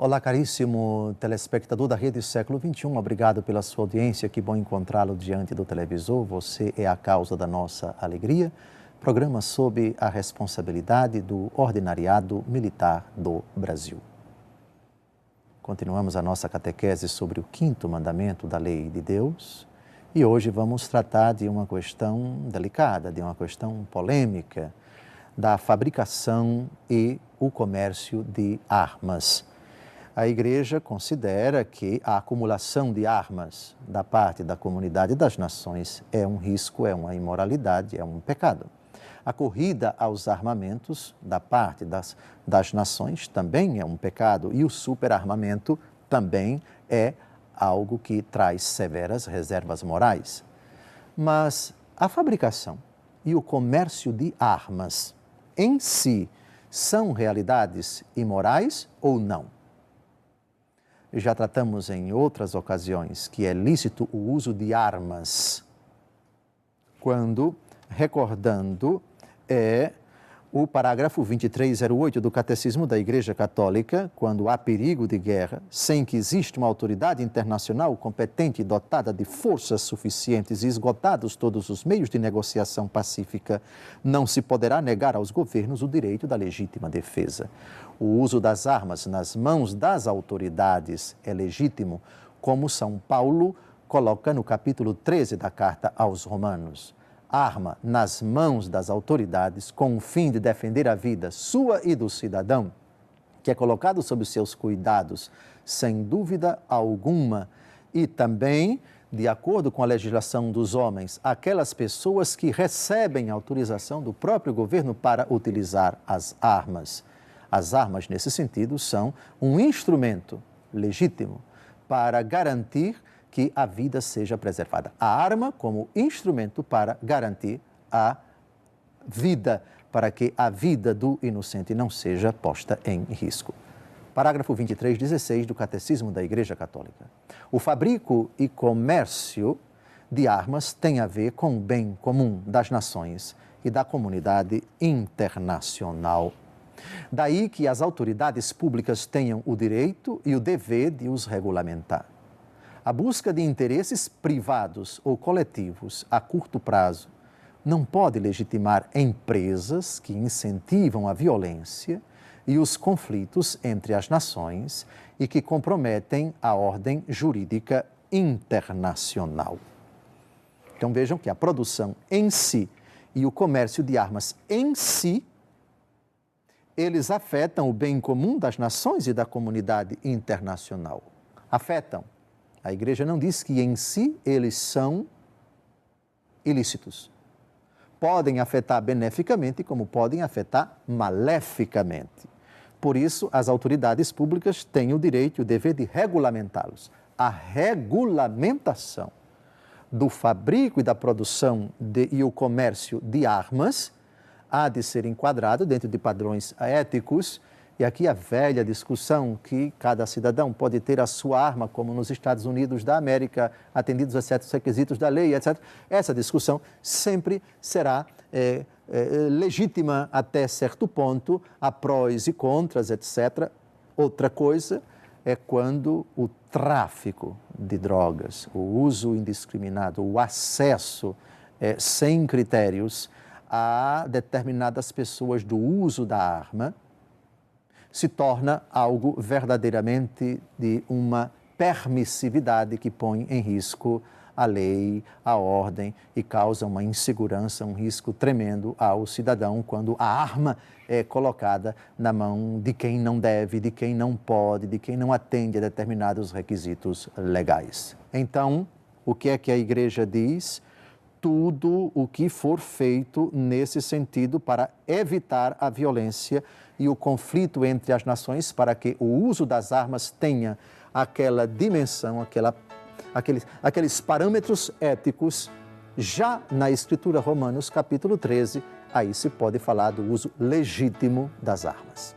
Olá, caríssimo telespectador da Rede Século XXI, obrigado pela sua audiência, que bom encontrá-lo diante do televisor, você é a causa da nossa alegria. Programa sob a responsabilidade do Ordinariado Militar do Brasil. Continuamos a nossa catequese sobre o 5º mandamento da Lei de Deus e hoje vamos tratar de uma questão delicada, de uma questão polêmica, da fabricação e o comércio de armas. A Igreja considera que a acumulação de armas da parte da comunidade das nações é um risco, é uma imoralidade, é um pecado. A corrida aos armamentos da parte das nações também é um pecado e o superarmamento também é algo que traz severas reservas morais. Mas a fabricação e o comércio de armas em si são realidades imorais ou não? Já tratamos em outras ocasiões que é lícito o uso de armas quando, recordando, o parágrafo 2308 do Catecismo da Igreja Católica, quando há perigo de guerra, sem que exista uma autoridade internacional competente e dotada de forças suficientes e esgotados todos os meios de negociação pacífica, não se poderá negar aos governos o direito da legítima defesa. O uso das armas nas mãos das autoridades é legítimo, como São Paulo coloca no capítulo 13 da Carta aos Romanos. Arma nas mãos das autoridades com o fim de defender a vida sua e do cidadão, que é colocado sob seus cuidados, sem dúvida alguma, e também, de acordo com a legislação dos homens, aquelas pessoas que recebem autorização do próprio governo para utilizar as armas. As armas, nesse sentido, são um instrumento legítimo para garantir que a vida seja preservada. A arma como instrumento para garantir a vida, para que a vida do inocente não seja posta em risco. Parágrafo 2316 do Catecismo da Igreja Católica. O fabrico e comércio de armas tem a ver com o bem comum das nações e da comunidade internacional. Daí que as autoridades públicas tenham o direito e o dever de os regulamentar. A busca de interesses privados ou coletivos a curto prazo não pode legitimar empresas que incentivam a violência e os conflitos entre as nações e que comprometem a ordem jurídica internacional. Então vejam que a produção em si e o comércio de armas em si, eles afetam o bem comum das nações e da comunidade internacional. Afetam. A Igreja não diz que em si eles são ilícitos. Podem afetar beneficamente, como podem afetar maleficamente. Por isso, as autoridades públicas têm o direito e o dever de regulamentá-los. A regulamentação do fabrico e da produção e o comércio de armas há de ser enquadrado dentro de padrões éticos. E aqui a velha discussão que cada cidadão pode ter a sua arma, como nos Estados Unidos da América, atendidos a certos requisitos da lei, etc. Essa discussão sempre será legítima até certo ponto, há prós e contras, etc. Outra coisa é quando o tráfico de drogas, o uso indiscriminado, o acesso sem critérios a determinadas pessoas do uso da arma, se torna algo verdadeiramente de uma permissividade que põe em risco a lei, a ordem e causa uma insegurança, um risco tremendo ao cidadão quando a arma é colocada na mão de quem não deve, de quem não pode, de quem não atende a determinados requisitos legais. Então, o que é que a Igreja diz? Tudo o que for feito nesse sentido para evitar a violência e o conflito entre as nações, para que o uso das armas tenha aquela dimensão, aqueles parâmetros éticos, já na Escritura Romanos, capítulo 13, aí se pode falar do uso legítimo das armas.